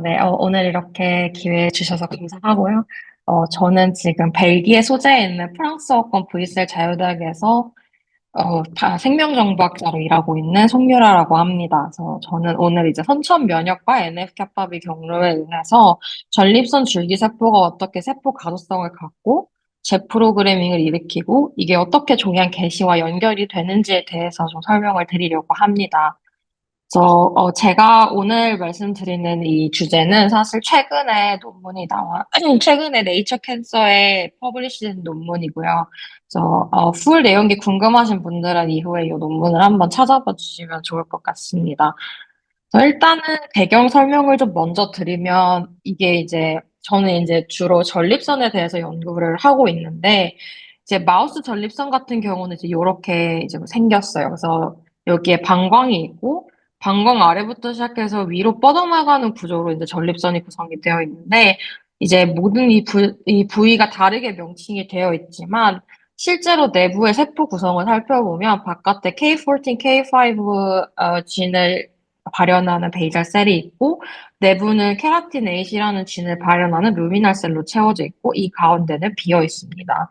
네, 오늘 이렇게 기회 주셔서 감사하고요. 저는 지금 벨기에 소재에 있는 프랑스어권 브뤼셀 자유대학에서 생명정보학자로 일하고 있는 송유라라고 합니다. 그래서 저는 오늘 이제 선천 면역과 NF-kappaB 경로에 의해서 전립선 줄기세포가 어떻게 세포 가소성을 갖고 재프로그래밍을 일으키고 이게 어떻게 종양 개시와 연결이 되는지에 대해서 좀 설명을 드리려고 합니다. 제가 오늘 말씀드리는 이 주제는 사실 최근에 네이처 캔서에 퍼블리시된 논문이고요. 풀 내용이 궁금하신 분들은 이후에 이 논문을 한번 찾아봐 주시면 좋을 것 같습니다. 일단은 배경 설명을 좀 먼저 드리면, 저는 이제 주로 전립선에 대해서 연구를 하고 있는데, 이제 마우스 전립선 같은 경우는 이제 이렇게 이제 생겼어요. 그래서 여기에 방광이 있고, 방광 아래부터 시작해서 위로 뻗어나가는 구조로 이제 전립선이 구성이 되어 있는데, 이제 모든 이 부위가 다르게 명칭이 되어 있지만, 실제로 내부의 세포 구성을 살펴보면 바깥에 K14, K5 진을 발현하는 베이잘 셀이 있고 내부는 케라틴 A이라는 진을 발현하는 루미날 셀로 채워져 있고 이 가운데는 비어 있습니다.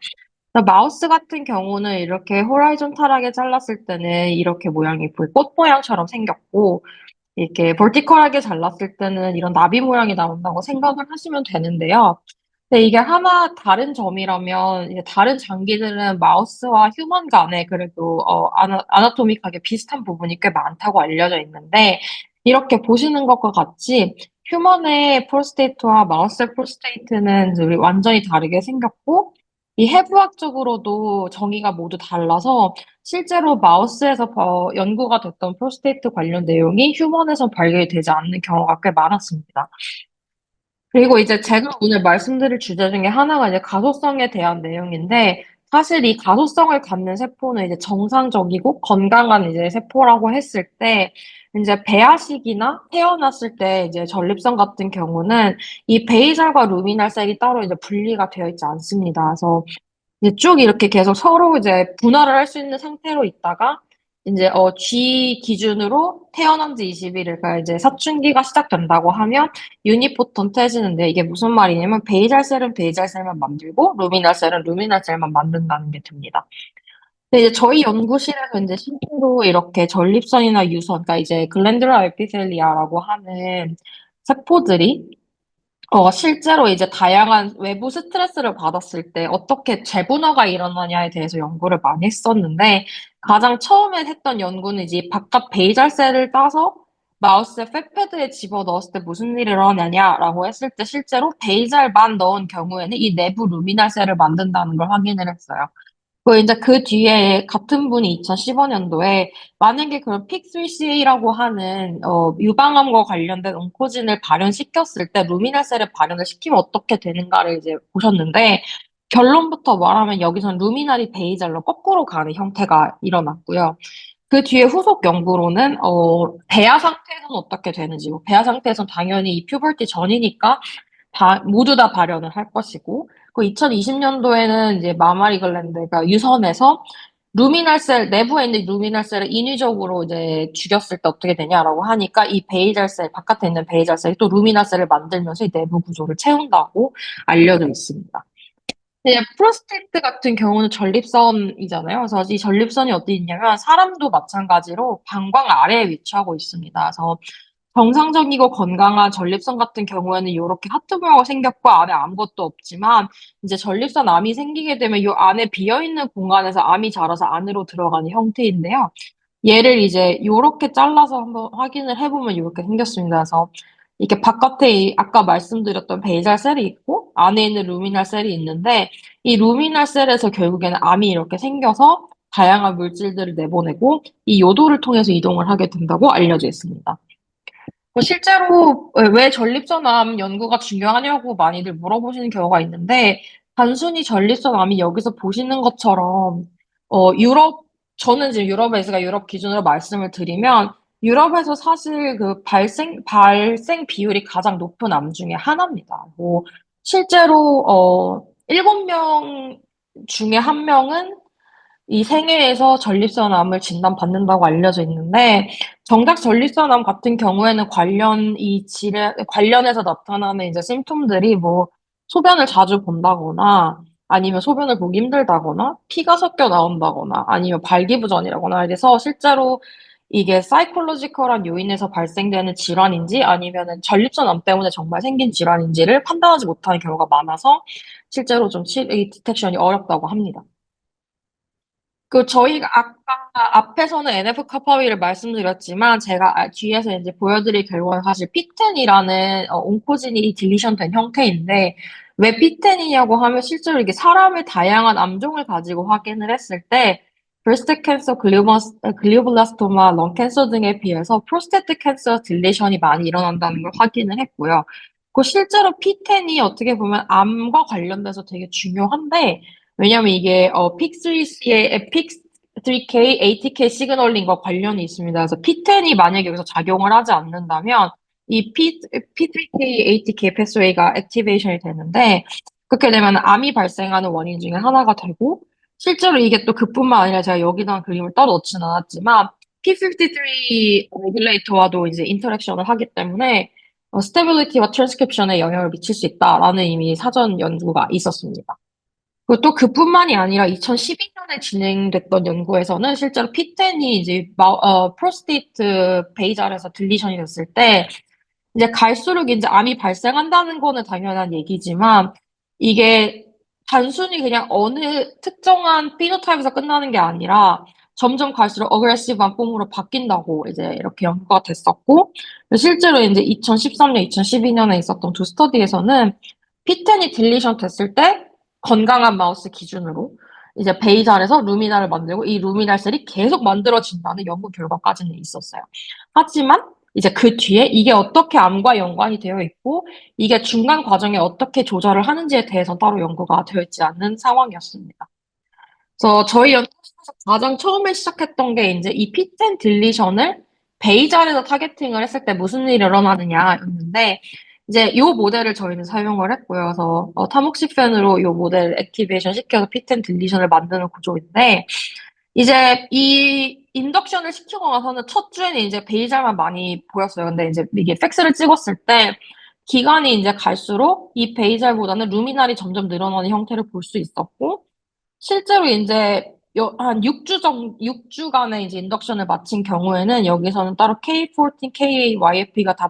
그래서 마우스 같은 경우는 이렇게 호라이존탈하게 잘랐을 때는 이렇게 모양이 보이 꽃 모양처럼 생겼고 이렇게 버티컬하게 잘랐을 때는 이런 나비 모양이 나온다고 생각을 하시면 되는데요. 근데 이게 하나 다른 점이라면 이제 다른 장기들은 마우스와 휴먼 간에 그래도 아나토믹하게 비슷한 부분이 꽤 많다고 알려져 있는데 이렇게 보시는 것과 같이 휴먼의 프로스테이트와 마우스의 프로스테이트는 우리 완전히 다르게 생겼고 이 해부학적으로도 정의가 모두 달라서 실제로 마우스에서 연구가 됐던 프로스테이트 관련 내용이 휴먼에서 발견이 되지 않는 경우가 꽤 많았습니다. 그리고 이제 제가 오늘 말씀드릴 주제 중에 하나가 이제 가소성에 대한 내용인데, 사실 이 가소성을 갖는 세포는 이제 정상적이고 건강한 이제 세포라고 했을 때, 이제 배아식이나 태어났을 때 이제 전립선 같은 경우는 이 베이살과 루미날 셀이 따로 이제 분리가 되어 있지 않습니다. 그래서 이제 쭉 이렇게 계속 서로 이제 분할을 할 수 있는 상태로 있다가 이제 G 기준으로 태어난 지 20일, 그러니까 이제 사춘기가 시작된다고 하면 유니포턴트 해지는데 이게 무슨 말이냐면 베이잘셀은 베이잘셀만 만들고 루미날셀은 루미날셀만 만든다는 게 됩니다. 근데 이제 저희 연구실에서 이제 실제로 이렇게 전립선이나 유선, 그러니까 이제 글랜듈라 에피텔리아라고 하는 세포들이 실제로 이제 다양한 외부 스트레스를 받았을 때 어떻게 재분화가 일어나냐에 대해서 연구를 많이 했었는데, 가장 처음에 했던 연구는 이제 바깥 베이잘셀을 따서 마우스의 펫패드에 집어 넣었을 때 무슨 일이 일어나냐라고 했을 때 실제로 베이잘만 넣은 경우에는 이 내부 루미날셀을 만든다는 걸 확인을 했어요. 이제 그 뒤에 같은 분이 2015년도에 만약에 그런 픽3CA라고 하는 유방암과 관련된 온코진을 발현시켰을 때 루미널셀을 발현을 시키면 어떻게 되는가를 이제 보셨는데 결론부터 말하면 여기선 루미나리 베이젤로 거꾸로 가는 형태가 일어났고요. 그 뒤에 후속 연구로는 배아 상태에서는 어떻게 되는지, 뭐 배아 상태에서는 당연히 이 퓨버티 전이니까 모두 다 발현을 할 것이고, 그 2020년도에는 이제 마마리 글랜드가 유선에서 루미널셀, 내부에 있는 루미널셀을 인위적으로 이제 죽였을 때 어떻게 되냐라고 하니까 이 베이젤셀, 바깥에 있는 베이젤셀이 또 루미널셀을 만들면서 이 내부 구조를 채운다고 알려져 있습니다. 근데 프로스테이트 같은 경우는 전립선이잖아요. 그래서 이 전립선이 어디 있냐면 사람도 마찬가지로 방광 아래에 위치하고 있습니다. 그래서 정상적이고 건강한 전립선 같은 경우에는 이렇게 하트 모양으로 생겼고 안에 아무것도 없지만 이제 전립선 암이 생기게 되면 이 안에 비어있는 공간에서 암이 자라서 안으로 들어가는 형태인데요. 얘를 이제 이렇게 잘라서 한번 확인을 해보면 이렇게 생겼습니다. 그래서 이게 바깥에 아까 말씀드렸던 베이잘 셀이 있고 안에 있는 루미날 셀이 있는데 이 루미날 셀에서 결국에는 암이 이렇게 생겨서 다양한 물질들을 내보내고 이 요도를 통해서 이동을 하게 된다고 알려져 있습니다. 실제로 왜 전립선암 연구가 중요하냐고 많이들 물어보시는 경우가 있는데 단순히 전립선암이 여기서 보시는 것처럼 유럽 저는 지금 유럽에 있으니까 유럽 기준으로 말씀을 드리면 유럽에서 사실 그 발생 비율이 가장 높은 암 중에 하나입니다. 뭐 실제로 7명 중에 한 명은 이 생애에서 전립선암을 진단받는다고 알려져 있는데, 정작 전립선암 같은 경우에는 관련해서 나타나는 이제 심톰들이 뭐, 소변을 자주 본다거나, 아니면 소변을 보기 힘들다거나, 피가 섞여 나온다거나, 아니면 발기부전이라거나 이래서 실제로 이게 사이콜로지컬한 요인에서 발생되는 질환인지 아니면은 전립선암 때문에 정말 생긴 질환인지를 판단하지 못하는 경우가 많아서 실제로 좀 이 디텍션이 어렵다고 합니다. 저희가 아까 앞에서는 NF 카파위를 말씀드렸지만 제가 뒤에서 이제 보여드릴 결과는 사실 P10이라는 온코진이 딜리션 된 형태인데 왜 P10이냐고 하면 실제로 이게 사람의 다양한 암종을 가지고 확인을 했을 때 브레스트 캔서, 글리오블라스토마, 런 캔서 등에 비해서 프로스테트 캔서 딜리션이 많이 일어난다는 걸 확인을 했고요. 실제로 P10이 어떻게 보면 암과 관련돼서 되게 중요한데 왜냐면 이게 픽3C의 픽3K, ATK 시그널링과 관련이 있습니다. 그래서 P10이 만약에 여기서 작용을 하지 않는다면 이 P3K, ATK 패스웨이가 액티베이션이 되는데 그렇게 되면 암이 발생하는 원인 중에 하나가 되고 실제로 이게 또 그뿐만 아니라 제가 여기다 그림을 따로 넣진 않았지만 P53 레귤레이터와도 이제 인터랙션을 하기 때문에 스테빌리티와 트랜스크립션에 영향을 미칠 수 있다라는 이미 사전 연구가 있었습니다. 그리고 또 그뿐만이 아니라 2012년에 진행됐던 연구에서는 실제로 P10이 이제 프로스테이트 베이잘에서 딜리션이 됐을 때 이제 갈수록 이제 암이 발생한다는 거는 당연한 얘기지만 이게 단순히 그냥 어느 특정한 피노타입에서 끝나는 게 아니라 점점 갈수록 어그레시브한 폼으로 바뀐다고 이제 이렇게 연구가 됐었고 실제로 이제 2013년, 2012년에 있었던 두 스터디에서는 P10이 딜리션 됐을 때 건강한 마우스 기준으로 이제 베이잘에서 루미나를 만들고 이 루미날 셀이 계속 만들어진다는 연구 결과까지는 있었어요. 하지만 이제 그 뒤에 이게 어떻게 암과 연관이 되어 있고 이게 중간 과정에 어떻게 조절을 하는지에 대해서 따로 연구가 되어 있지 않는 상황이었습니다. 그래서 저희 연구실에서 가장 처음에 시작했던 게 이제 이 P10 딜리션을 베이잘에서 타겟팅을 했을 때 무슨 일이 일어나느냐였는데 이제 이 모델을 저희는 사용을 했고요. 그래서 타목시펜으로 이 모델 액티베이션 시켜서 P10 딜리션을 만드는 구조인데 이제 이 인덕션을 시키고 나서는 첫 주에는 이제 베이잘만 많이 보였어요. 근데 이제 이게 팩스를 찍었을 때 기간이 이제 갈수록 이 베이잘보다는 루미날이 점점 늘어나는 형태를 볼 수 있었고 실제로 이제 한 6주간의 이제 인덕션을 마친 경우에는 여기서는 따로 K14, KAYFP가 다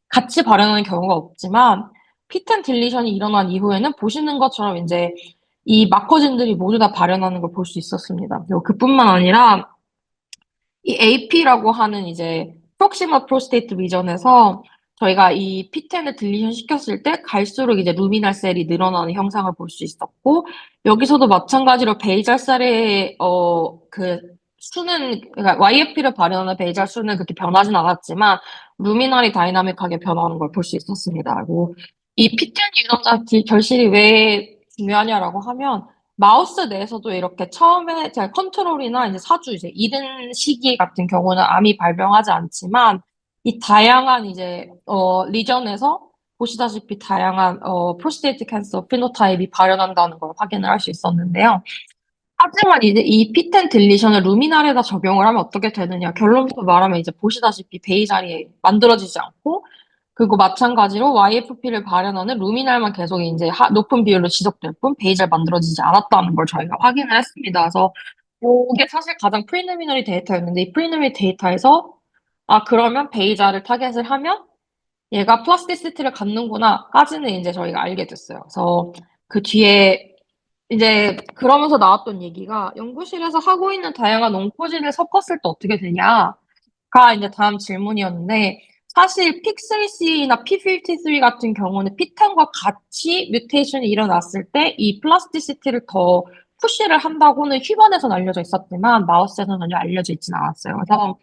같이 발현하는 경우가 없지만 P10 딜리션이 일어난 이후에는 보시는 것처럼 이제 이 마커진들이 모두 다 발현하는 걸 볼 수 있었습니다. 그리고 그뿐만 아니라 이 AP라고 하는 이제 프록시멀 프로스테이트 리전에서 저희가 이 P10을 딜리션 시켰을 때 갈수록 이제 루미날 셀이 늘어나는 형상을 볼 수 있었고 여기서도 마찬가지로 베이잘 셀의 그 수는 그러니까 YFP를 발현하는 베이잘 수는 그렇게 변하진 않았지만 루미날이 다이나믹하게 변하는 걸 볼 수 있었습니다. 그리고 이 P10 유전자 결실이 왜 중요하냐라고 하면 마우스 내에서도 이렇게 처음에 제가 컨트롤이나 이제 사주 이제 이른 시기 같은 경우는 암이 발병하지 않지만 이 다양한 이제 리전에서 보시다시피 다양한 프로스테이트 캔서 피노타입이 발현한다는 걸 확인을 할 수 있었는데요. 하지만 이제 이 P10 딜리션을 루미날에다 적용을 하면 어떻게 되느냐. 결론부터 말하면 이제 보시다시피 베이잘이 만들어지지 않고 그리고 마찬가지로 YFP를 발현하는 루미날만 계속 이제 높은 비율로 지속될 뿐 베이잘 만들어지지 않았다는 걸 저희가 확인을 했습니다. 그래서 이게 사실 가장 프리리미너리 데이터였는데 이 프리리미너리 데이터에서 그러면 베이잘을 타겟을 하면 얘가 플라스티시티를 갖는구나까지는 이제 저희가 알게 됐어요. 그래서 그 뒤에 이제 그러면서 나왔던 얘기가 연구실에서 하고 있는 다양한 온코진을 섞었을 때 어떻게 되냐가 이제 다음 질문이었는데 사실 픽3C나 P53 같은 경우는 피탄과 같이 뮤테이션이 일어났을 때 이 플라스티시티를 더 푸시를 한다고는 휴먼에서는 알려져 있었지만 마우스에서는 전혀 알려져 있지는 않았어요. 그래서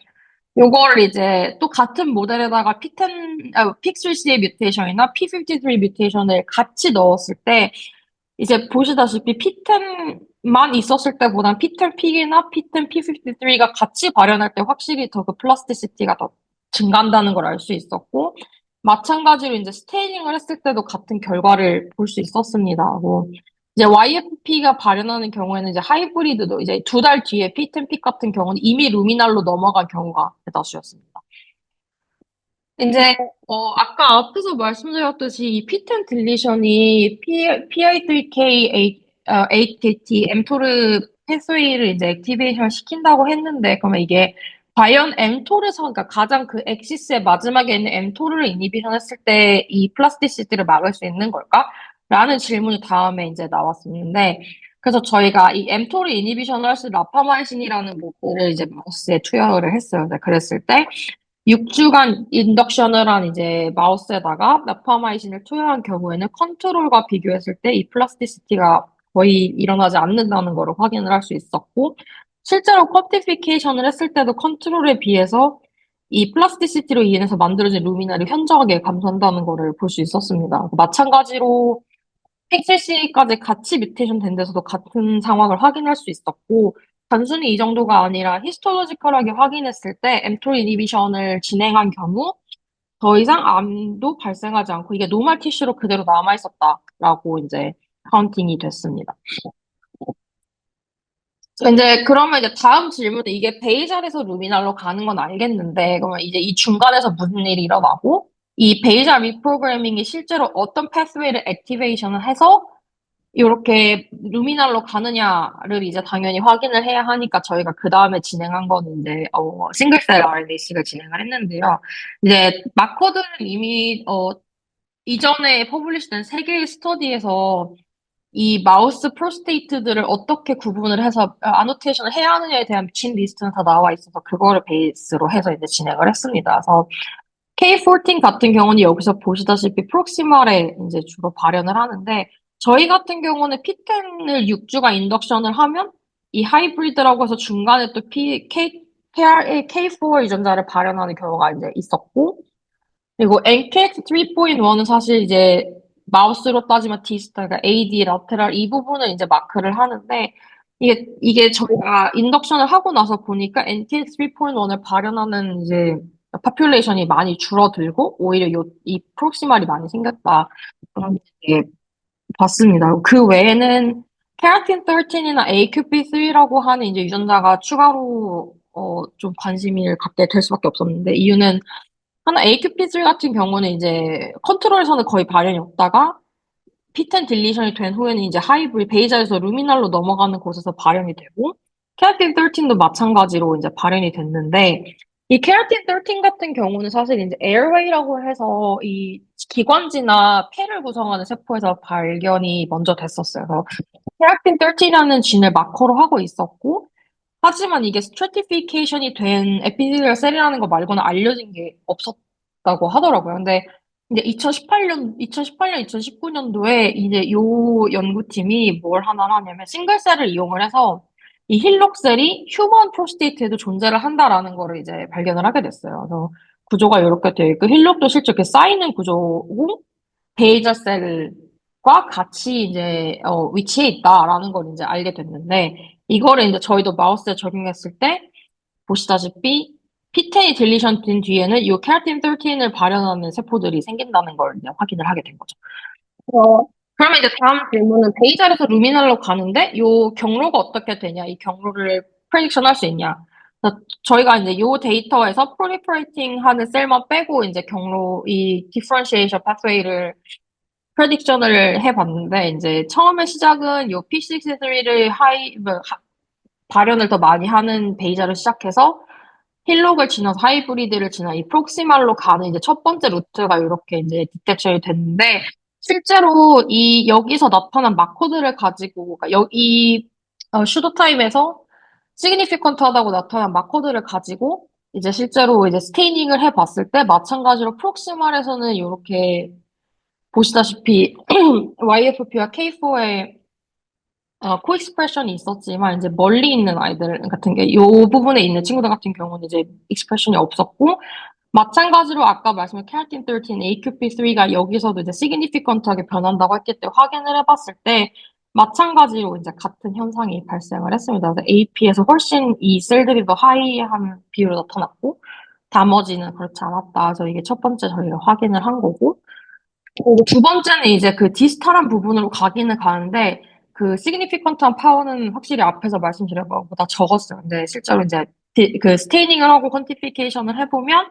요거를 이제 또 같은 모델에다가 픽3C의 뮤테이션이나 P53 뮤테이션을 같이 넣었을 때 이제 보시다시피 P10만 있었을 때보단 P10픽이나 P10 P53가 같이 발현할 때 확실히 더 그 플라스티시티가 더 증가한다는 걸 알 수 있었고 마찬가지로 이제 스테이닝을 했을 때도 같은 결과를 볼 수 있었습니다. 뭐 이제 YFP가 발현하는 경우에는 이제 하이브리드도 이제 두 달 뒤에 피텐픽 같은 경우는 이미 루미날로 넘어간 경우가 대다수였습니다. 이제 아까 앞에서 말씀드렸듯이 이 피텐 딜리션이 PI3K 8KT 엠토르 패스웨이를 이제 액티베이션 시킨다고 했는데 그러면 이게 과연 엠토르에서 그러니까 가장 그 엑시스의 마지막에 있는 엠토르를 이니비션 했을 때 이 플라스티시티를 막을 수 있는 걸까? 라는 질문이 다음에 이제 나왔었는데 그래서 저희가 이 엠토르 이니비션을 할 수 있는 라파마이신이라는 모델을 이제 마우스에 투여를 했어요. 네, 그랬을 때 6주간 인덕션을 한 이제 마우스에다가 나파마이신을 투여한 경우에는 컨트롤과 비교했을 때 이 플라스티시티가 거의 일어나지 않는다는 것을 확인을 할 수 있었고, 실제로 쿼티피케이션을 했을 때도 컨트롤에 비해서 이 플라스티시티로 인해서 만들어진 루미나를 현저하게 감소한다는 것을 볼 수 있었습니다. 마찬가지로 픽셀C까지 같이 뮤테이션 된 데서도 같은 상황을 확인할 수 있었고, 단순히 이 정도가 아니라 히스토로지컬하게 확인했을 때 엠토 이니비션을 진행한 경우 더 이상 암도 발생하지 않고 이게 노멀 티슈로 그대로 남아 있었다라고 이제 카운팅이 됐습니다. 이제 그러면 이제 다음 질문은 이게 베이잘에서 루미날로 가는 건 알겠는데 그러면 이제 이 중간에서 무슨 일이 일어나고 이 베이잘 리프로그래밍이 실제로 어떤 패스웨이를 액티베이션을 해서 이렇게 루미날로 가느냐를 이제 당연히 확인을 해야 하니까 저희가 그 다음에 진행한 거는 이제 싱글셀 RNA-seq을 진행을 했는데요. 이제 마커들은 이미 이전에 퍼블리시된 세 개의 스터디에서 이 마우스 프로스테이트들을 어떻게 구분을 해서 아노테이션을 해야 하느냐에 대한 미친 리스트는 다 나와 있어서 그거를 베이스로 해서 이제 진행을 했습니다. 그래서 K14 같은 경우는 여기서 보시다시피 프록시말에 이제 주로 발현을 하는데 저희 같은 경우는 P10을 6주가 인덕션을 하면 이 하이브리드라고 해서 중간에 또 KRA, K4 유전자를 발현하는 경우가 이제 있었고 그리고 NKX 3.1은 사실 이제 마우스로 따지면 디스탈, 그러니까 AD, 라테랄 이 부분을 이제 마크를 하는데 이게 저희가 인덕션을 하고 나서 보니까 NKX 3.1을 발현하는 이제 파퓰레이션이 많이 줄어들고 오히려 이 프록시말이 많이 생겼다. 그런 게 봤습니다. 그 외에는 케라틴 13이나 AQP3라고 하는 이제 유전자가 추가로 좀 관심을 갖게 될 수밖에 없었는데 이유는 하나 AQP3 같은 경우는 이제 컨트롤에서는 거의 발현이 없다가 P10 딜리션이 된 후에는 이제 하이브리 베이자에서 루미날로 넘어가는 곳에서 발현이 되고 케라틴 13도 마찬가지로 이제 발현이 됐는데 이 케라틴 13 같은 경우는 사실 이제 에어웨이라고 해서 이 기관지나 폐를 구성하는 세포에서 발견이 먼저 됐었어요. 그래서 케라틴 13이라는 진을 마커로 하고 있었고 하지만 이게 스트래티피케이션이 된 에피데리얼 셀이라는 거 말고는 알려진 게 없었다고 하더라고요. 근데 이제 2019년도에 이제 요 연구팀이 뭘 하나 하냐면 싱글셀을 이용을 해서 이 힐록셀이 휴먼 프로스테이트에도 존재를 한다라는 거를 이제 발견을 하게 됐어요. 그래서 구조가 이렇게 되어 있고 힐록도 실제 이렇게 쌓이는 구조고 베이저 셀과 같이 이제 위치해 있다라는 걸 이제 알게 됐는데 이거를 이제 저희도 마우스에 적용했을 때 보시다시피 P10이 딜리션 된 뒤에는 이 케라틴 13을 발현하는 세포들이 생긴다는 걸 이제 확인을 하게 된 거죠. 그러면 이제 다음 질문은 베이잘에서 루미날로 가는데 이 경로가 어떻게 되냐, 이 경로를 프레딕션 할 수 있냐. 그래서 저희가 이제 이 데이터에서 프롤리퍼레이팅 하는 셀만 빼고 이제 경로, 이 디퍼런시에이션 파스웨이를 프레딕션을 해봤는데 이제 처음에 시작은 요 P63를 발현을 더 많이 하는 베이자를 시작해서 힐록을 지나서 하이브리드를 지나 이 프록시말로 가는 이제 첫 번째 루트가 이렇게 이제 디텍션이 됐는데 실제로 이 여기서 나타난 마커들을 가지고 그러니까 여기 슈도 타임에서 시그니피컨트하다고 나타난 마커들을 가지고 이제 실제로 이제 스테이닝을 해봤을 때 마찬가지로 프록시말에서는 이렇게 보시다시피 YFP와 K4의 코익스프레션이 있었지만 이제 멀리 있는 아이들 같은 게 요 부분에 있는 친구들 같은 경우는 이제 익스프레션이 없었고 마찬가지로 아까 말씀한 케라틴 13, AQP3가 여기서도 이제 시그니피컨트하게 변한다고 했기 때문에 확인을 해봤을 때 마찬가지로 이제 같은 현상이 발생을 했습니다. 그래서 AP에서 훨씬 이 셀들이 더 하이한 비율로 나타났고 나머지는 그렇지 않았다. 그래서 이게 첫 번째 저희가 확인을 한 거고 그리고 두 번째는 이제 그 디스탈한 부분으로 가기는 가는데 그 significant한 파워는 확실히 앞에서 말씀드린 것보다 적었어요. 근데 실제로 이제 그 스테이닝을 하고 퀀티피케이션을 해보면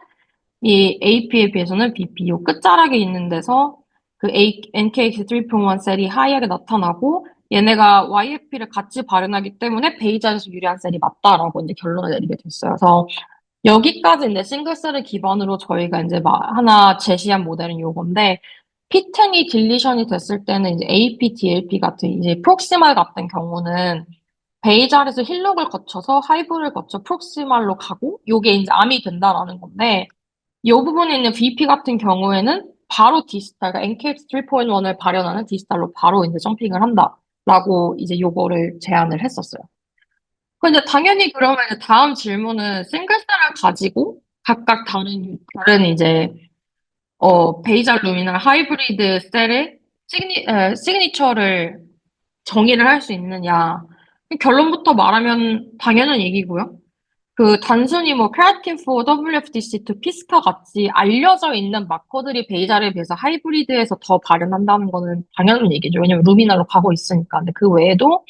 이 AP에 비해서는 BP 요 끝자락에 있는 데서 그 NKX3.1 셀이 하이하게 나타나고 얘네가 YFP를 같이 발현하기 때문에 베이자에서 유리한 셀이 맞다라고 이제 결론을 내리게 됐어요. 그래서 여기까지 이제 싱글셀을 기반으로 저희가 이제 하나 제시한 모델은 요건데 P10이 딜리션이 됐을 때는 이제 AP, DLP 같은 이제 프록시말 같은 경우는 베이잘에서 힐록을 거쳐서 하이브를 거쳐 프록시말로 가고 요게 이제 암이 된다라는 건데 이 부분에 있는 VP 같은 경우에는 바로 디스탈, 그러니까 NKX3.1을 발현하는 디스탈로 바로 이제 점핑을 한다라고 이제 요거를 제안을 했었어요. 근데 당연히 그러면 이제 다음 질문은 싱글셀을 가지고 각각 다른 이제 베이잘 루미널 하이브리드 셀의 시그니처를 정의를 할 수 있느냐. 결론부터 말하면 당연한 얘기고요. 그 단순히 뭐 케라틴 4, WFDC2, 피스카 같이 알려져 있는 마커들이 베이잘에 비해서 하이브리드에서 더 발현한다는 거는 당연한 얘기죠. 왜냐면 루미널로 가고 있으니까. 근데 그 외에도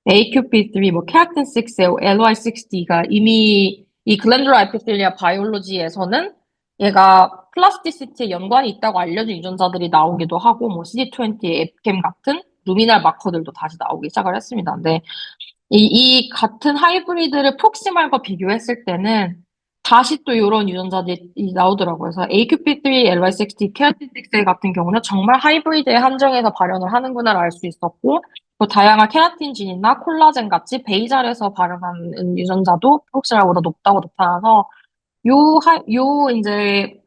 AQP3, 뭐 케라틴 6, LY60가 이미 이 글랜듈라 에피텔리아 바이올로지에서는 얘가 플라스티시티에 연관이 있다고 알려진 유전자들이 나오기도 하고 뭐 CD20, 앱캠 같은 루미널 마커들도 다시 나오기 시작을 했습니다. 근데 이 같은 하이브리드를 프록시말과 비교했을 때는 다시 또 이런 유전자들이 나오더라고요. 그래서 AQP3, LY60, 케라틴 6 같은 경우는 정말 하이브리드에 한정해서 발현을 하는구나를 알 수 있었고 또 다양한 케라틴진이나 콜라겐 같이 베이잘에서 발현하는 유전자도 프록시말보다 높다고 나타나서 요 이제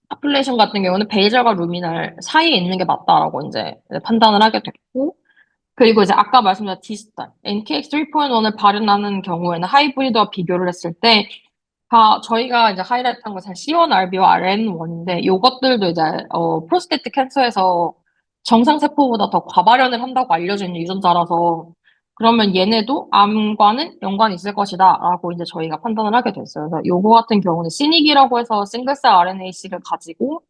파퓰레이션 같은 경우는 베이잘과 루미날 사이에 있는 게 맞다라고 이제 판단을 하게 됐고 그리고 이제 아까 말씀드린 디지털 NKX3.1을 발현하는 경우에는 하이브리드와 비교를 했을 때 저희가 이제 하이라이트한 것은 C1RB와 RN1인데 이것들도 이제 프로스테이트 캔서에서 정상 세포보다 더 과발현을 한다고 알려져 있는 유전자라서 그러면 얘네도 암과는 연관이 있을 것이다라고 이제 저희가 판단을 하게 됐어요. 그래서 요거 같은 경우는 시닉이라고 해서 싱글셀 RNA-seq을 가지고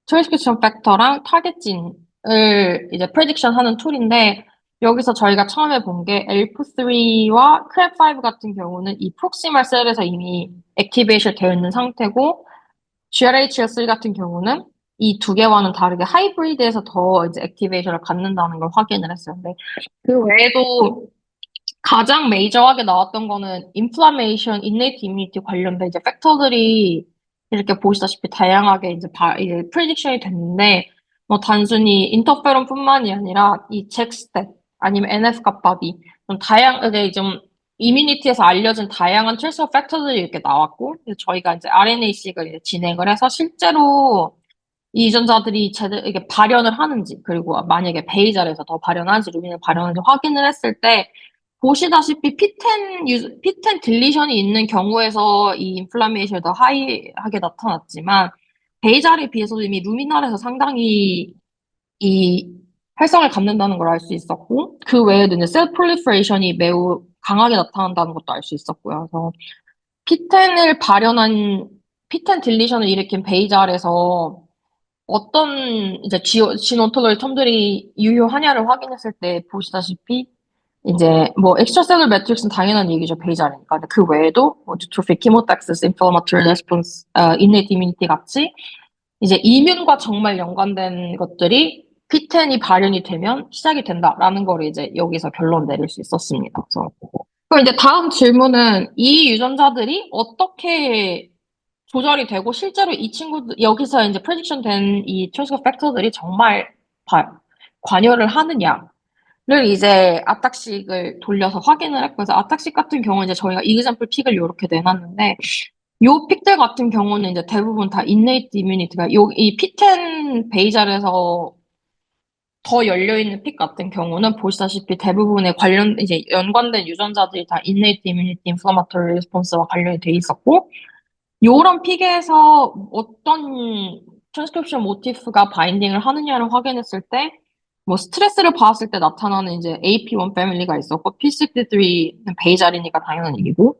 트랜스크립션 팩터랑 타겟진을 이제 프레딕션 하는 툴인데 여기서 저희가 처음에 본 게 엘프3와 크랩5 같은 경우는 이 프록시말 셀에서 이미 액티베이션 되어 있는 상태고 GRHL3 같은 경우는 이 두 개와는 다르게 하이브리드에서 더 이제 액티베이션을 갖는다는 걸 확인을 했어요. 근데 그 외에도 가장 메이저하게 나왔던 거는 인플라메이션, 인네이트 이뮤니티 관련된 이제 팩터들이 이렇게 보시다시피 다양하게 이제 프리딕션이 됐는데 뭐 단순히 인터페론뿐만이 아니라 이 잭스탯 아니면 NF-kappaB 좀 다양하게 좀 이뮤니티에서 알려진 다양한 트랜스퍼 팩터들이 이렇게 나왔고 그래서 저희가 이제 RNA-seq을 이제 진행을 해서 실제로 이 유전자들이 제대로 이게 발현을 하는지 그리고 만약에 베이잘에서 더 발현하는지 루민을 발현하는지 확인을 했을 때 보시다시피 P10 딜리션이 있는 경우에서 이 인플라메이션이 더 하이하게 나타났지만 베이잘에 비해서도 이미 루미날에서 상당히 이 활성을 갖는다는 걸 알 수 있었고 그 외에도 이제 셀 프롤리퍼레이션이 매우 강하게 나타난다는 것도 알 수 있었고요. 그래서 P10 딜리션을 일으킨 베이잘에서 어떤 이제 진온톨로지 텀들이 유효하냐를 확인했을 때 보시다시피 이제 뭐 엑스트라셀룰 매트릭스는 당연한 얘기죠 베이자니까. 근데 그 외에도 뭐 뉴트로픽, 키모탁시스, 인플라마토리 레스폰스, 이네이트 이뮤니티 같이 이제 이뮨과 정말 연관된 것들이 P10이 발현이 되면 시작이 된다라는 걸 이제 여기서 결론 내릴 수 있었습니다. 그래서 그럼 이제 다음 질문은 이 유전자들이 어떻게 조절이 되고 실제로 이 친구들 여기서 이제 프레딕션 된 이 트랜스커 팩터들이 정말 관여를 하느냐를 이제 아탁식을 돌려서 확인을 했고 그래서 아탁식 같은 경우는 이제 저희가 이그샘플 픽을 이렇게 내놨는데 요 픽들 같은 경우는 이제 대부분 다 인네이트 이뮤니티가 이 P10 베이잘에서 더 열려있는 픽 같은 경우는 보시다시피 대부분의 이제 연관된 유전자들이 다 인네이트 이뮤니티, 인플라마토리 리스폰스와 관련이 돼 있었고 요런 픽에서 어떤 트랜스크립션 모티프가 바인딩을 하느냐를 확인했을 때, 뭐 스트레스를 받았을 때 나타나는 이제 AP1 패밀리가 있었고, P63는 베이자리니까 당연한 얘기고,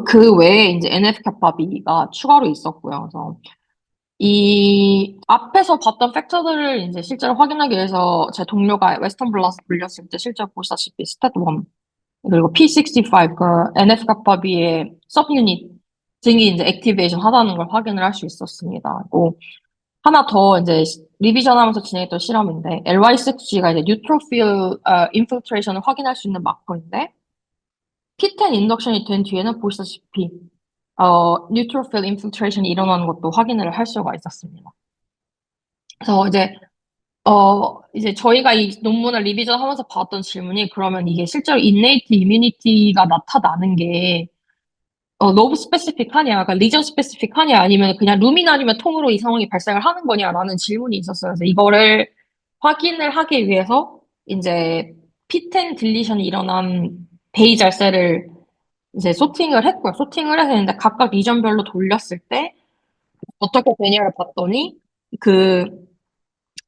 그 외에 이제 NF-kappaB가 추가로 있었고요. 그래서 이 앞에서 봤던 팩터들을 이제 실제로 확인하기 위해서 제 동료가 웨스턴 블라스 돌렸을 때 실제로 보시다시피 스탯 1 그리고 P65 그 NF-kappa비의 서브유닛 등이 이제 액티베이션 하다는 걸 확인을 할 수 있었습니다. 그리고 하나 더 이제 리비전하면서 진행했던 실험인데 LY6G가 이제 뉴트로필 인필트레이션을 확인할 수 있는 마커인데 P10 인덕션이 된 뒤에는 보시다시피 뉴트로필 인필트레이션이 일어나는 것도 확인을 할 수가 있었습니다. 그래서 이제 저희가 이 논문을 리비전 하면서 받았던 질문이 그러면 이게 실제로 innate immunity가 나타나는 게 너무 스페시픽하냐, 그러니까 리전 스페시픽하냐, 아니면 그냥 루미나리면 통으로 이 상황이 발생을 하는 거냐라는 질문이 있었어요. 그래서 이거를 확인을 하기 위해서 이제 P10 딜리션이 일어난 베이잘 셀을 이제 소팅을 했고요. 소팅을 해서 이제 각각 리전별로 돌렸을 때 어떻게 되냐를 봤더니 그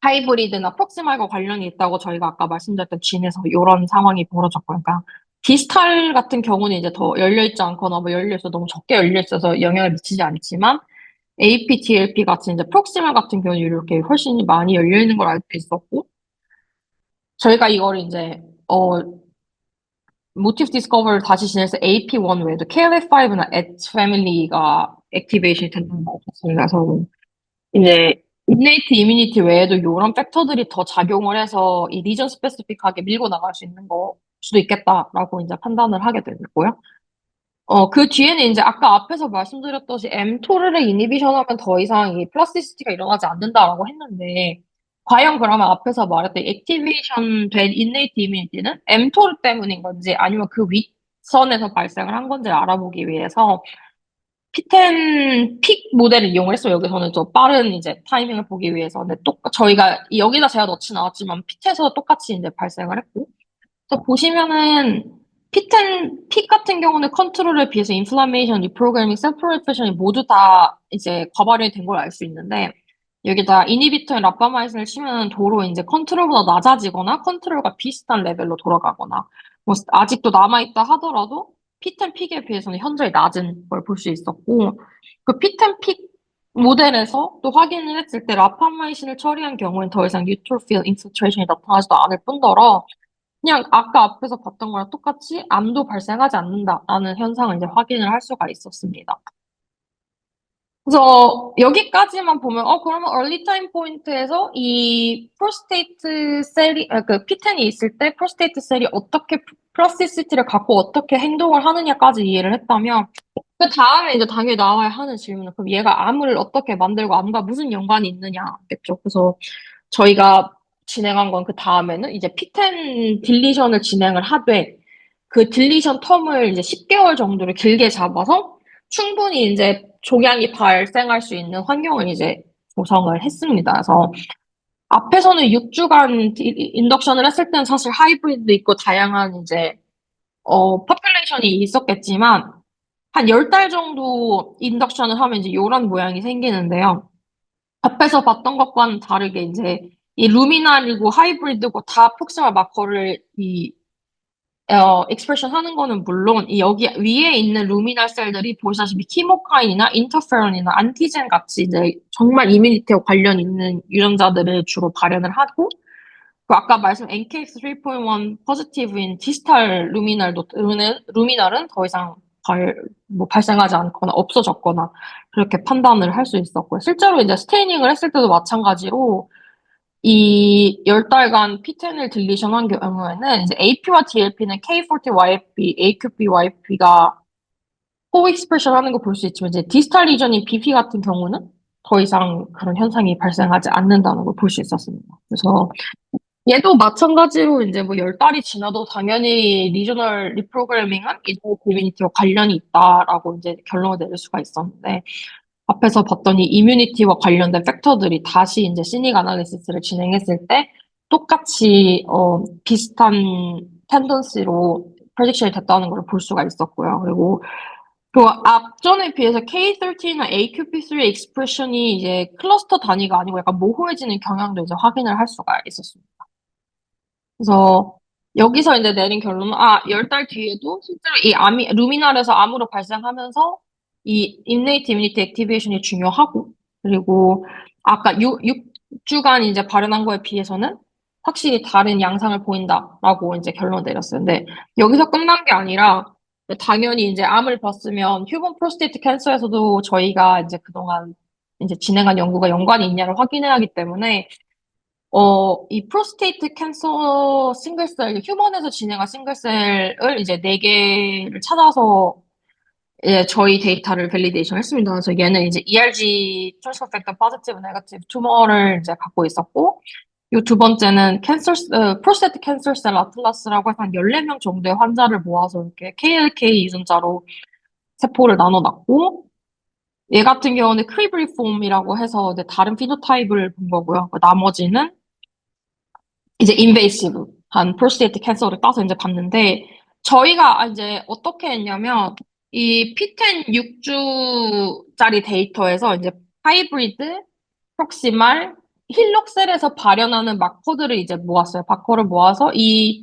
하이브리드나 프록시말과 관련이 있다고 저희가 아까 말씀드렸던 진에서 이런 상황이 벌어졌고요. 그러니까 디스탈 같은 경우는 이제 더 열려있지 않거나 뭐 열려있어 너무 적게 열려있어서 영향을 미치지 않지만 AP, DLP 같은 이제 프록시말 같은 경우는 이렇게 훨씬 많이 열려있는 걸 알 수 있었고 저희가 이걸 이제 모티프 디스커버를 다시 진행해서 AP1 외에도 KLF5나 H 패밀리가 액티베이션이 된다는 거 같습니다. 그래서 이제 인네이트 이뮤니티 외에도 이런 팩터들이 더 작용을 해서 이 리전 스페시픽하게 밀고 나갈 수 있는 거 수도 있겠다라고 이제 판단을 하게 됐고요. 그 뒤에는 이제 아까 앞에서 말씀드렸듯이 mTOR를 이니비션 하면 더 이상 이 플라스티시티가 일어나지 않는다라고 했는데 과연 그러면 앞에서 말했던 액티베이션 된 인네이트 이뮤니티는 mTOR 때문인 건지 아니면 그 윗선에서 발생을 한 건지 알아보기 위해서 P10 픽 모델을 이용을 했어요. 여기서는 좀 빠른 이제 타이밍을 보기 위해서. 근데 저희가 여기다 제가 넣진 않았지만 P10에서도 똑같이 이제 발생을 했고. 그래서 보시면은 P10 픽 같은 경우는 컨트롤에 비해서 인플라메이션, 리프로그래밍, 셀프레프레션이 모두 다 이제 과발현이 된 걸 알 수 있는데 여기다 이니비터인 라파마이신을 치면 도로 이제 컨트롤보다 낮아지거나 컨트롤과 비슷한 레벨로 돌아가거나 뭐 아직도 남아있다 하더라도 P10 픽에 비해서는 현저히 낮은 걸 볼 수 있었고 그 P10 픽 모델에서 또 확인을 했을 때 라파마이신을 처리한 경우엔 더 이상 뉴트로필 인필트레이션이 나타나지도 않을 뿐더러 그냥 아까 앞에서 봤던 거랑 똑같이 암도 발생하지 않는다라는 현상을 이제 확인을 할 수가 있었습니다. 그래서 여기까지만 보면 그러면 early time 포인트에서 이 프로스테이트 셀이 그 P10이 있을 때 프로스테이트 셀이 어떻게 플라스티시티를 갖고 어떻게 행동을 하느냐까지 이해를 했다면 그 다음에 이제 당연히 나와야 하는 질문은 그럼 얘가 암을 어떻게 만들고 암과 무슨 연관이 있느냐겠죠. 그래서 저희가 진행한 건 그 다음에는 이제 P10 딜리션을 진행을 하되 그 딜리션 텀을 이제 10개월 정도를 길게 잡아서 충분히 이제 종양이 발생할 수 있는 환경을 이제 조성을 했습니다. 그래서 앞에서는 6주간 인덕션을 했을 때는 사실 하이브리드도 있고 다양한 이제 포퓰레이션이 있었겠지만 한 10달 정도 인덕션을 하면 이제 이런 모양이 생기는데요. 앞에서 봤던 것과는 다르게 이제 이 루미나리고 하이브리드고 다 폭스말 마커를 익스프레션 하는 거는 물론 이 여기 위에 있는 루미날 셀들이 보시다시피 키모카인이나 인터페론이나 안티젠 같이 이제 정말 이뮤니티와 관련 있는 유전자들을 주로 발현을 하고 그 아까 말씀 NKX3.1 포지티브인 디스탈 루미날은 더 이상 발생하지 않거나 없어졌거나 그렇게 판단을 할 수 있었고요. 실제로 이제 스테이닝을 했을 때도 마찬가지로 이 10달간 P10을 딜리션한 경우에는 이제 AP와 DLP는 K40YFP, AQPYFP가 co-expression 하는 거 볼 수 있지만 이제 디스탈 리전인 BP 같은 경우는 더 이상 그런 현상이 발생하지 않는다는 걸 볼 수 있었습니다. 그래서 얘도 마찬가지로 이제 뭐 10달이 지나도 당연히 리저널 리프로그래밍은 이동 커뮤니티와 관련이 있다라고 이제 결론을 내릴 수가 있었는데 앞에서 봤더니 이뮤니티와 관련된 팩터들이 다시 이제 시닉 아날리시스를 진행했을 때 똑같이 비슷한 텐던시로 프레딕션이 됐다는 걸 볼 수가 있었고요. 그리고 그 앞전에 비해서 K13나 AQP3 익스프레션이 이제 클러스터 단위가 아니고 약간 모호해지는 경향도 이제 확인을 할 수가 있었습니다. 그래서 여기서 이제 내린 결론은 10달 뒤에도 실제로 이 루미날에서 암으로 발생하면서 이 innate immunity activation이 중요하고 그리고 아까 6주간 이제 발현한 거에 비해서는 확실히 다른 양상을 보인다라고 이제 결론 내렸어요. 근데 여기서 끝난 게 아니라 당연히 이제 암을 봤으면 휴먼 프로스테이트 캔서에서도 저희가 이제 그동안 이제 진행한 연구가 연관이 있냐를 확인해야 하기 때문에 이 프로스테이트 캔서 싱글셀, 휴먼에서 진행한 싱글셀을 이제 4개를 찾아서 예, 저희 데이터를 밸리데이션 했습니다. 그래서 얘는 이제 ERG 트랜스퍼 팩터 포지티브, 네거티브 투머를 이제 갖고 있었고, 요 두 번째는 프로스테이트 캔서셀 아틀라스라고 해서 한 14명 정도의 환자를 모아서 이렇게 KLK 유전자로 세포를 나눠놨고, 얘 같은 경우는 크리브리폼이라고 해서 이제 다른 피노타입을 본 거고요. 나머지는 이제 인베이시브 한 프로스테이트 캔서를 따서 이제 봤는데 저희가 이제 어떻게 했냐면 이 P10 6주짜리 데이터에서 이제 하이브리드, 프록시말, 힐록셀에서 발현하는 마커들을 이제 모았어요. 마커를 모아서 이제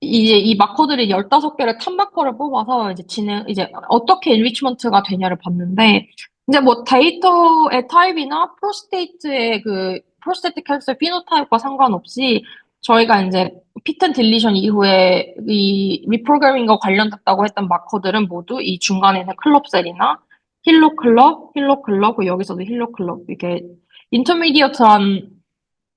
이 마커들이 15개를 탄 마커를 뽑아서 이제 어떻게 엔리치먼트가 되냐를 봤는데, 이제 뭐 데이터의 타입이나 프로스테이트 캔서 피노타입과 상관없이 저희가 이제 피튼 딜리션 이후에 이 리프로그래밍과 관련됐다고 했던 마커들은 모두 이 중간에 있는 클럽셀이나 힐로클럽, 그리고 여기서도 힐로클럽, 이렇게 인터미디어트한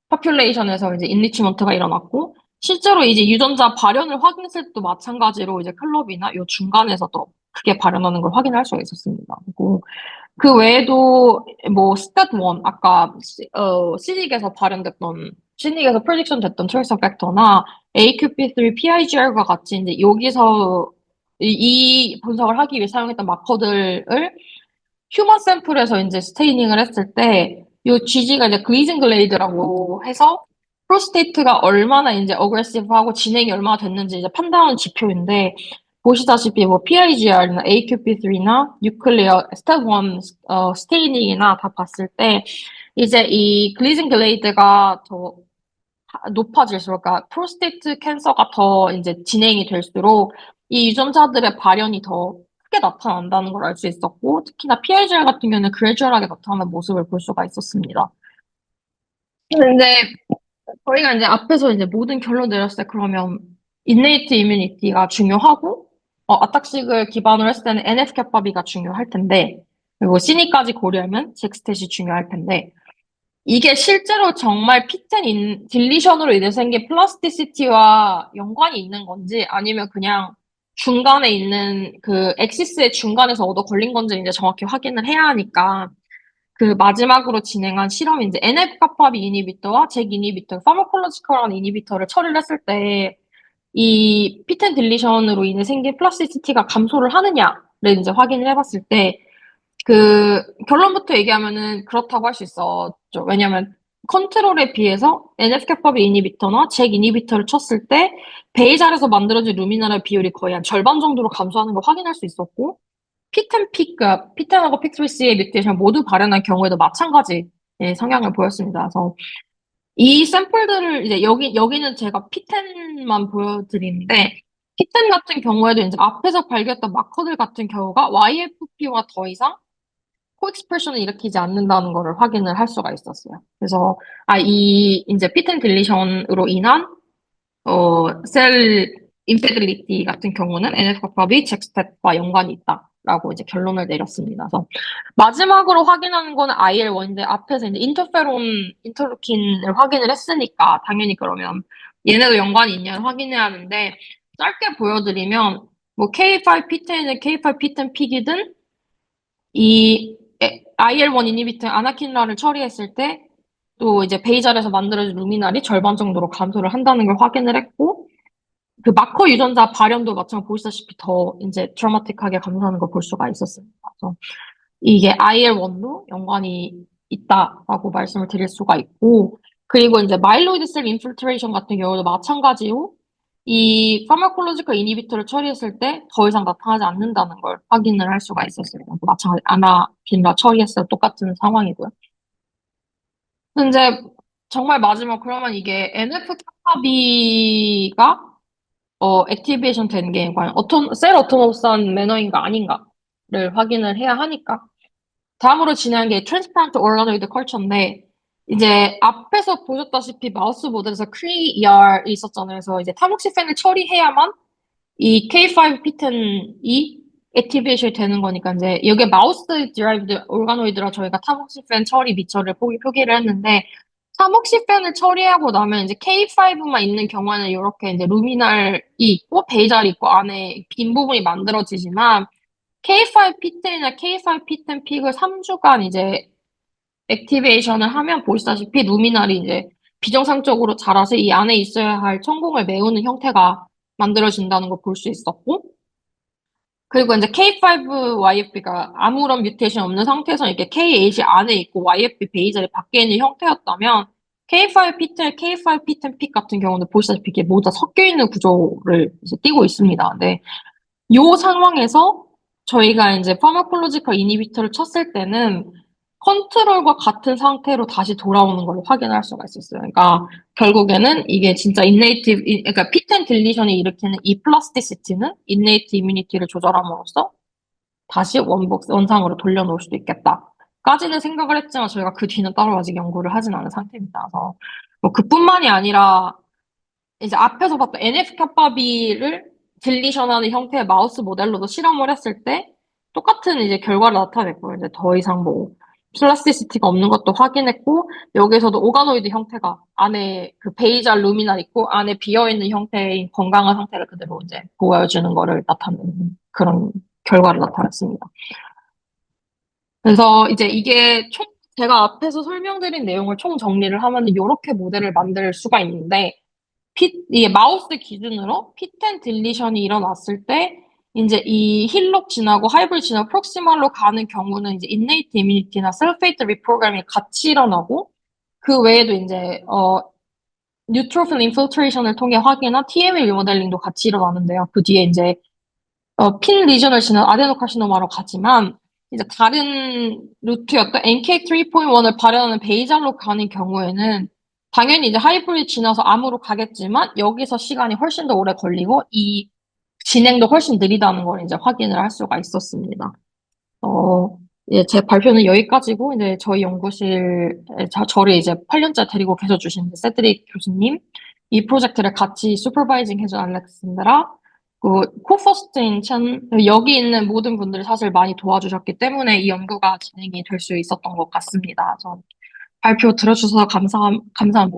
파퓰레이션에서 이제 인리치먼트가 일어났고, 실제로 이제 유전자 발현을 확인했을 때도 마찬가지로 이제 클럽이나 요 중간에서도 크게 발현하는 걸 확인할 수가 있었습니다. 그리고 그 외에도 뭐 스탯 1, 아까 시닉에서 프레딕션 됐던 트레이서 팩터나 AQP3, PIGR과 같이 이제 여기서 이 분석을 하기 위해 사용했던 마커들을 휴먼 샘플에서 이제 스테이닝을 했을 때, 요 GG가 이제 글리즌 글레이드라고 해서 프로스테이트가 얼마나 이제 어그레시브하고 진행이 얼마나 됐는지 이제 판단하는 지표인데, 보시다시피 뭐 PIGR이나 AQP3나 뉴클리어 스텝1 스테이닝이나 다 봤을 때, 이제 이 글리즌 글레이드가 더 높아질수록, 그러니까 프로스테이트 캔서가 더 이제 진행이 될수록 이 유전자들의 발현이 더 크게 나타난다는 걸 알 수 있었고, 특히나 PIGR 같은 경우는 그래주얼하게 나타나는 모습을 볼 수가 있었습니다. 근데 저희가 이제 앞에서 이제 모든 결론 내렸을 때 그러면 인네이트 이뮤니티가 중요하고, 아탁식을 기반으로 했을 때는 NF-kappa비가 중요할 텐데, 그리고 CNI까지 고려하면 잭스텟이 중요할 텐데, 이게 실제로 정말 피텐 딜리션으로 인해서 생긴 플라스티시티와 연관이 있는 건지 아니면 그냥 중간에 있는 그 엑시스의 중간에서 얻어 걸린 건지 이제 정확히 확인을 해야 하니까 그 마지막으로 진행한 실험이 이제 NF-kappaB 이니비터와 잭 이니비터, 파마콜로지컬한 이니비터를 처리를 했을 때 이 피텐 딜리션으로 인해 생긴 플라스티시티가 감소를 하느냐를 이제 확인을 해봤을 때 그 결론부터 얘기하면은 그렇다고 할 수 있어. 왜냐면 컨트롤에 비해서 NF-kappaB 이니비터나 잭 이니비터를 쳤을 때 베이잘에서 만들어진 루미나르 비율이 거의 한 절반 정도로 감소하는 걸 확인할 수 있었고, 피텐하고 픽3C의 뮤테이션 모두 발현한 경우에도 마찬가지 성향을 보였습니다. 그래서 이 샘플들을 이제 여기는 제가 피텐만 보여드리는데, 피텐 같은 경우에도 이제 앞에서 발견했던 마커들 같은 경우가 YFP와 더 이상 코엑스프레션을 일으키지 않는다는 것을 확인을 할 수가 있었어요. 그래서 이제 피텐 딜리션으로 인한 셀 인페들리티 같은 경우는 NF-kappaB, 잭스텟과 연관이 있다라고 이제 결론을 내렸습니다. 그래서 마지막으로 확인하는 거는 IL1인데 앞에서 이제 인터페론, 인터루킨을 확인을 했으니까 당연히 그러면 얘네도 연관이 있냐를 확인해야 하는데, 짧게 보여드리면 뭐 K5P10은 K5P10픽이든 이 IL1 이니비터 아나킨라를 처리했을 때 또 이제 베이잘에서 만들어진 루미날이 절반 정도로 감소를 한다는 걸 확인을 했고, 그 마커 유전자 발현도 마찬가지로 보시다시피 더 이제 드라마틱하게 감소하는 걸 볼 수가 있었습니다. 그래서 이게 IL1로 연관이 있다라고 말씀을 드릴 수가 있고, 그리고 이제 마일로이드 셀 인필트레이션 같은 경우도 마찬가지로 이 파마콜로지컬 이니비터를 처리했을 때 더 이상 나타나지 않는다는 걸 확인을 할 수가 있었어요. 마찬가지 아나킨라 처리했을 때 똑같은 상황이고요. 근데 정말 마지막 그러면 이게 NF-kappaB가 액티베이션 된 게 과연 셀 어토노머스한 매너인가 아닌가를 확인을 해야 하니까 다음으로 진행한 게 트랜스파런트 organoid 컬처인데 이제 앞에서 보셨다시피 마우스 모델에서 CRER이 있었잖아요. 그래서 이제 타모xifen 처리해야만 이 K5 피텐이 액티베이션이 되는 거니까 이제 여기 마우스 드라이브드 organoid라 저희가 타모xifen 처리 미처를 표기를 했는데 타모xifen을 처리하고 나면 이제 K5만 있는 경우에는 이렇게 이제 루미날이 있고 베이잘이 있고 안에 빈 부분이 만들어지지만 K5 피텐이나 K5 피텐 픽을 3주간 이제 액티베이션을 하면 보시다시피 루미날이 이제 비정상적으로 자라서 이 안에 있어야 할 천공을 메우는 형태가 만들어진다는 걸 볼 수 있었고, 그리고 이제 K5YFB가 아무런 뮤테이션 없는 상태에서 이렇게 K8이 안에 있고 YFB 베이젤이 밖에 있는 형태였다면 K5 피텐, K5 피텐 픽 같은 경우는 보시다시피 이게 모두 다 섞여 있는 구조를 이제 띠고 있습니다. 네. 요 상황에서 저희가 이제 파마콜로지컬 이니비터를 쳤을 때는 컨트롤과 같은 상태로 다시 돌아오는 걸 확인할 수가 있었어요. 그러니까 결국에는 이게 진짜 그러니까 피텐 딜리션이 일으키는 이 플라스티시티는 인네이트 이뮤니티를 조절함으로써 다시 원상으로 돌려놓을 수도 있겠다까지는 생각을 했지만 저희가 그 뒤는 따로 아직 연구를 하진 않은 상태입니다. 그래서 뭐 그뿐만이 아니라 이제 앞에서 봤던 NF-kappa비를 딜리션하는 형태의 마우스 모델로도 실험을 했을 때 똑같은 이제 결과를 나타냈고요. 이제 더 이상 뭐 플라스티시티가 없는 것도 확인했고 여기서도 오가노이드 형태가 안에 그 베이잘 루미날 있고 안에 비어있는 형태인 건강한 상태를 그대로 이제 보여주는 거를 나타내는 그런 결과를 나타냈습니다. 그래서 이제 이게 제가 앞에서 설명드린 내용을 총 정리를 하면 이렇게 모델을 만들 수가 있는데 이 마우스 기준으로 피텐 딜리션이 일어났을 때 이제 이 힐록 지나고 하이브리드 지나고 프록시말로 가는 경우는 이제 인네이트 이뮤니티나 설페이트 리프로그래밍이 같이 일어나고 그 외에도 이제 뉴트로필 인필트레이션을 통해 확인한 TMA 리모델링도 같이 일어나는데요. 그 뒤에 이제 핀 리전을 지난 아데노카시노마로 가지만 이제 다른 루트였던 NK3.1을 발현하는 베이잘로 가는 경우에는 당연히 이제 하이브리드 지나서 암으로 가겠지만 여기서 시간이 훨씬 더 오래 걸리고 이 진행도 훨씬 느리다는 걸 이제 확인을 할 수가 있었습니다. 예, 제 발표는 여기까지고 이제 저희 연구실에 저를 이제 8년째 데리고 계셔 주신 세드릭 교수님, 이 프로젝트를 같이 슈퍼바이징 해준 알렉산드라, 그 코퍼스틴 chen 여기 있는 모든 분들이 사실 많이 도와주셨기 때문에 이 연구가 진행이 될 수 있었던 것 같습니다. 전 발표 들어주셔서 감사합니다.